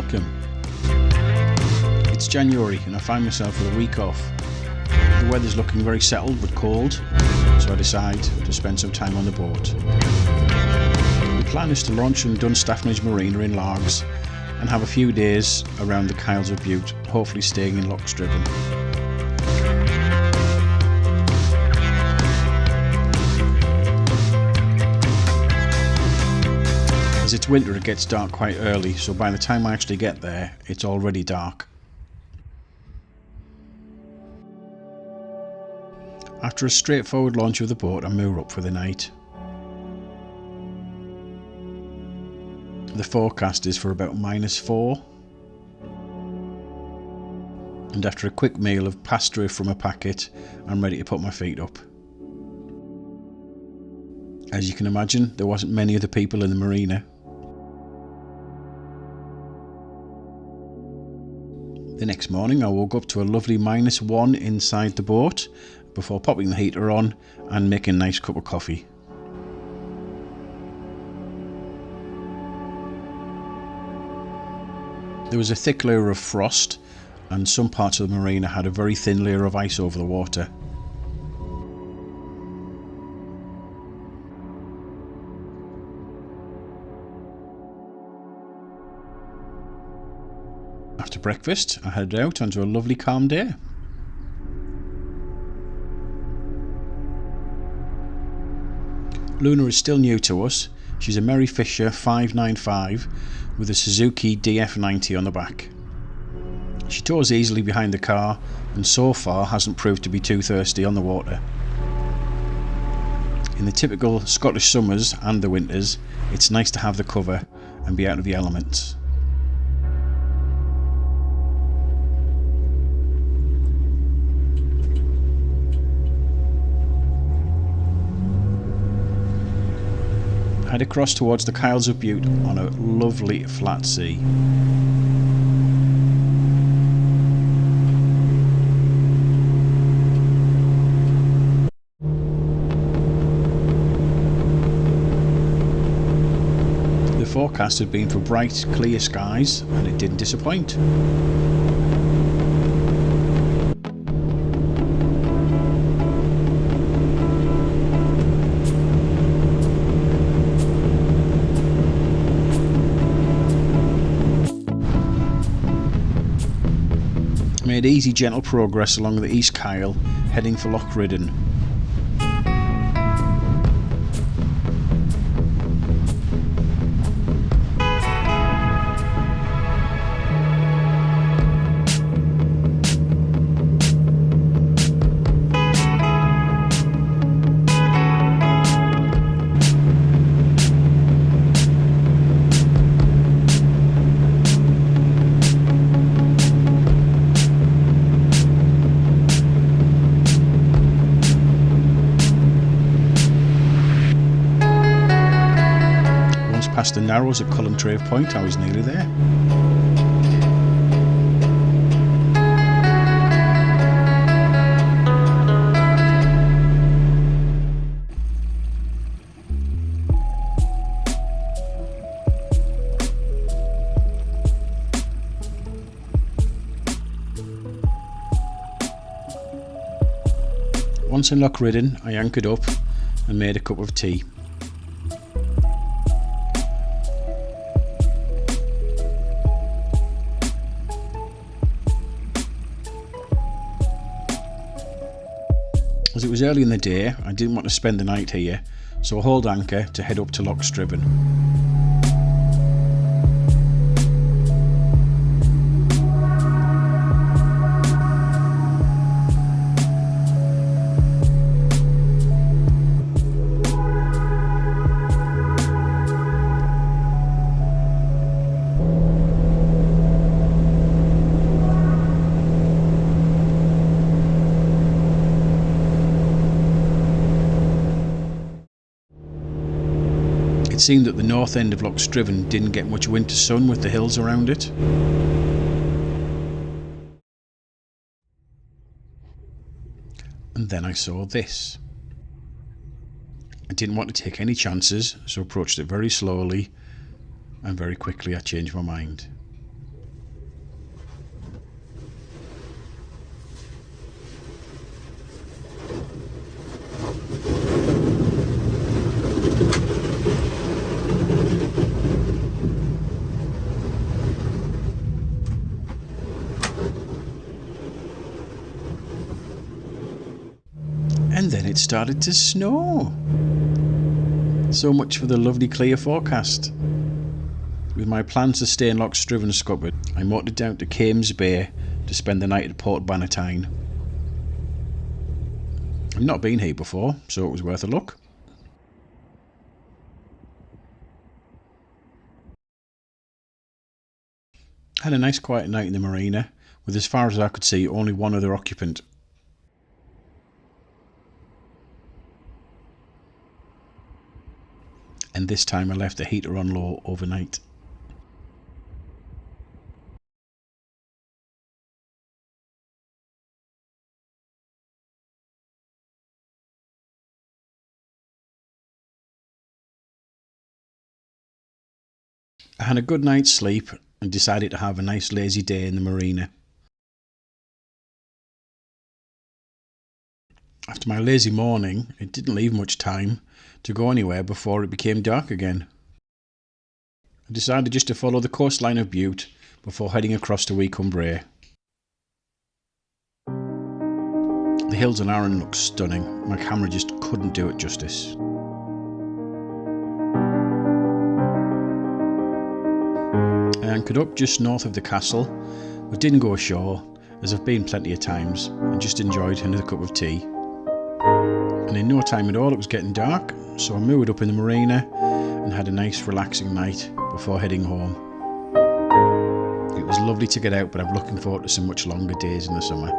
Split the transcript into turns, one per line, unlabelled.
welcome. It's January and I find myself with a week off. The weather's looking very settled but cold, so I decide to spend some time on the boat. The plan is to launch from Dunstaffnage Marina in Largs and have a few days around the Kyles of Bute, hopefully staying in Loch Striven. As it's winter, it gets dark quite early, so by the time I actually get there, it's already dark. After a straightforward launch of the boat, I moor up for the night. The forecast is for about -4. And after a quick meal of pastry from a packet, I'm ready to put my feet up. As you can imagine, there wasn't many other people in the marina. The next morning I woke up to a lovely -1 inside the boat before popping the heater on and making a nice cup of coffee. There was a thick layer of frost and some parts of the marina had a very thin layer of ice over the water. After breakfast, I headed out onto a lovely calm day. Luna is still new to us. She's a Merry Fisher 595 with a Suzuki DF90 on the back. She tows easily behind the car and so far hasn't proved to be too thirsty on the water. In the typical Scottish summers and the winters, it's nice to have the cover and be out of the elements. Head across towards the Kyles of Bute on a lovely flat sea. The forecast had been for bright, clear skies and it didn't disappoint. Made easy, gentle progress along the East Kyle, heading for Loch Ridden. Past the Narrows at Cullentrave Point, I was nearly there. Once in Loch Ridden, I anchored up and made a cup of tea. As it was early in the day, I didn't want to spend the night here, so I hauled anchor to head up to Loch Striven. It seemed that the north end of Loch Striven didn't get much winter sun with the hills around it. And then I saw this. I didn't want to take any chances, so approached it very slowly, and very quickly I changed my mind. it started to snow. So much for the lovely clear forecast. With my plans to stay in Loch Striven scuppered, I motored down to Kames Bay to spend the night at Port Bannatyne. I've not been here before, so it was worth a look. Had a nice quiet night in the marina, with, as far as I could see, only one other occupant. And this time I left the heater on low overnight. I had a good night's sleep and decided to have a nice lazy day in the marina. After my lazy morning, it didn't leave much time to go anywhere before it became dark again. I decided just to follow the coastline of Bute before heading across to Weacombe. The hills on Arran look stunning. My camera just couldn't do it justice. I anchored up just north of the castle, but didn't go ashore, as I've been plenty of times, and just enjoyed another cup of tea. And in no time at all it was getting dark, so I moored up in the marina and had a nice relaxing night before heading home. It was lovely to get out, but I'm looking forward to some much longer days in the summer.